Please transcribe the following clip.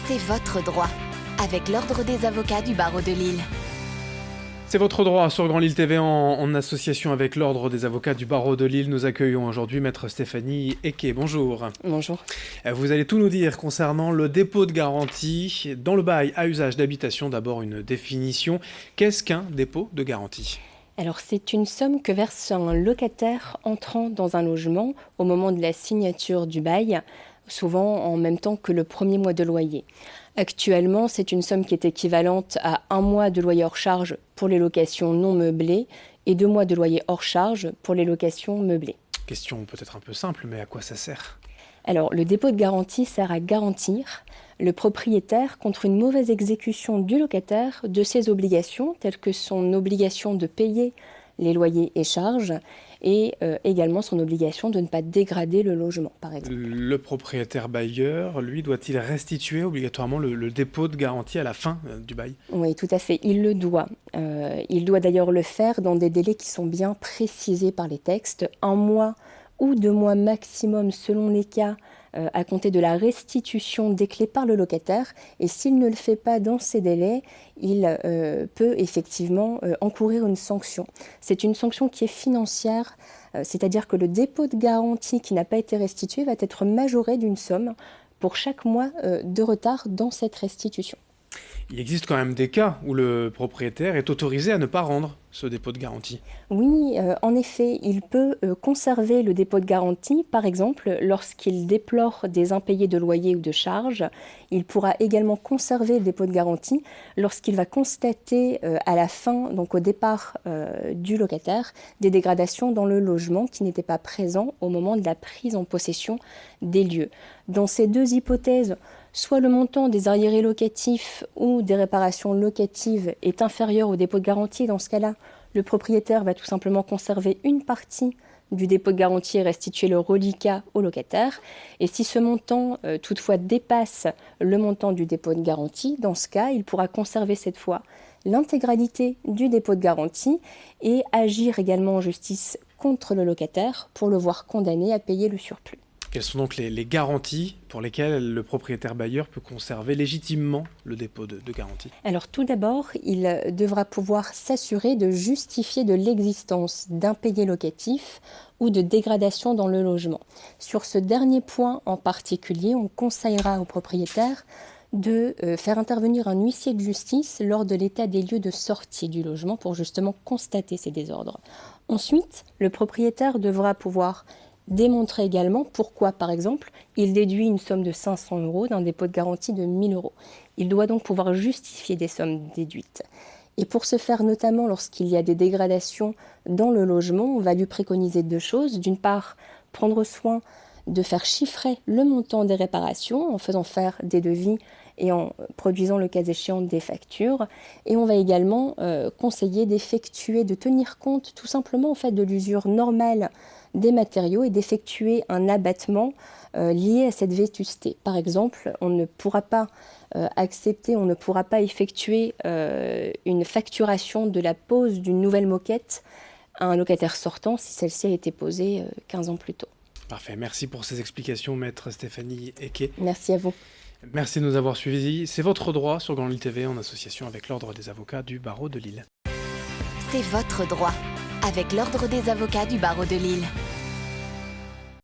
C'est votre droit, avec l'Ordre des avocats du barreau de Lille. C'est votre droit sur Grand Lille TV en association avec l'Ordre des avocats du barreau de Lille. Nous accueillons aujourd'hui Maître Stéphanie Eke. Bonjour. Bonjour. Vous allez tout nous dire concernant le dépôt de garantie dans le bail à usage d'habitation. D'abord une définition. Qu'est-ce qu'un dépôt de garantie ? Alors c'est une somme que verse un locataire entrant dans un logement au moment de la signature du bail, souvent en même temps que le premier mois de loyer. Actuellement, c'est une somme qui est équivalente à 1 mois de loyer hors charge pour les locations non meublées et 2 mois de loyer hors charge pour les locations meublées. Question peut-être un peu simple, mais à quoi ça sert ? Alors, le dépôt de garantie sert à garantir le propriétaire contre une mauvaise exécution du locataire de ses obligations, telles que son obligation de payer les loyers et charges, et également son obligation de ne pas dégrader le logement, par exemple. Le propriétaire bailleur, lui, doit-il restituer obligatoirement le dépôt de garantie à la fin du bail ? Oui, tout à fait, il le doit. Il doit d'ailleurs le faire dans des délais qui sont bien précisés par les textes, 1 mois ou 2 mois maximum selon les cas, à compter de la restitution des clés par le locataire. Et s'il ne le fait pas dans ces délais, il peut effectivement encourir une sanction. C'est une sanction qui est financière, c'est-à-dire que le dépôt de garantie qui n'a pas été restitué va être majoré d'une somme pour chaque mois de retard dans cette restitution. Il existe quand même des cas où le propriétaire est autorisé à ne pas rendre ce dépôt de garantie. Oui, en effet, il peut conserver le dépôt de garantie, par exemple, lorsqu'il déplore des impayés de loyer ou de charges. Il pourra également conserver le dépôt de garantie lorsqu'il va constater à la fin, donc au départ du locataire, des dégradations dans le logement qui n'étaient pas présents au moment de la prise en possession des lieux. Dans ces deux hypothèses, soit le montant des arriérés locatifs ou des réparations locatives est inférieur au dépôt de garantie. Dans ce cas-là, le propriétaire va tout simplement conserver une partie du dépôt de garantie et restituer le reliquat au locataire. Et si ce montant, toutefois, dépasse le montant du dépôt de garantie, dans ce cas, il pourra conserver cette fois l'intégralité du dépôt de garantie et agir également en justice contre le locataire pour le voir condamné à payer le surplus. Quelles sont donc les garanties pour lesquelles le propriétaire bailleur peut conserver légitimement le dépôt de garantie ? Alors tout d'abord, il devra pouvoir s'assurer de justifier de l'existence d'impayés locatifs ou de dégradation dans le logement. Sur ce dernier point en particulier, on conseillera au propriétaire de faire intervenir un huissier de justice lors de l'état des lieux de sortie du logement pour justement constater ces désordres. Ensuite, le propriétaire devra pouvoir démontrer également pourquoi, par exemple, il déduit une somme de 500 € d'un dépôt de garantie de 1 000 €. Il doit donc pouvoir justifier des sommes déduites. Et pour ce faire, notamment lorsqu'il y a des dégradations dans le logement, on va lui préconiser 2 choses. D'une part, prendre soin de faire chiffrer le montant des réparations en faisant faire des devis et en produisant le cas échéant des factures. Et on va également conseiller d'effectuer, de tenir compte tout simplement en fait, de l'usure normale des matériaux et d'effectuer un abattement lié à cette vétusté. Par exemple, on ne pourra pas effectuer une facturation de la pose d'une nouvelle moquette à un locataire sortant si celle-ci a été posée 15 ans plus tôt. Parfait, merci pour ces explications, Maître Stéphanie Eke. Merci à vous. Merci de nous avoir suivis. C'est votre droit sur Grand Lille TV en association avec l'Ordre des avocats du barreau de Lille. C'est votre droit, avec l'Ordre des avocats du barreau de Lille.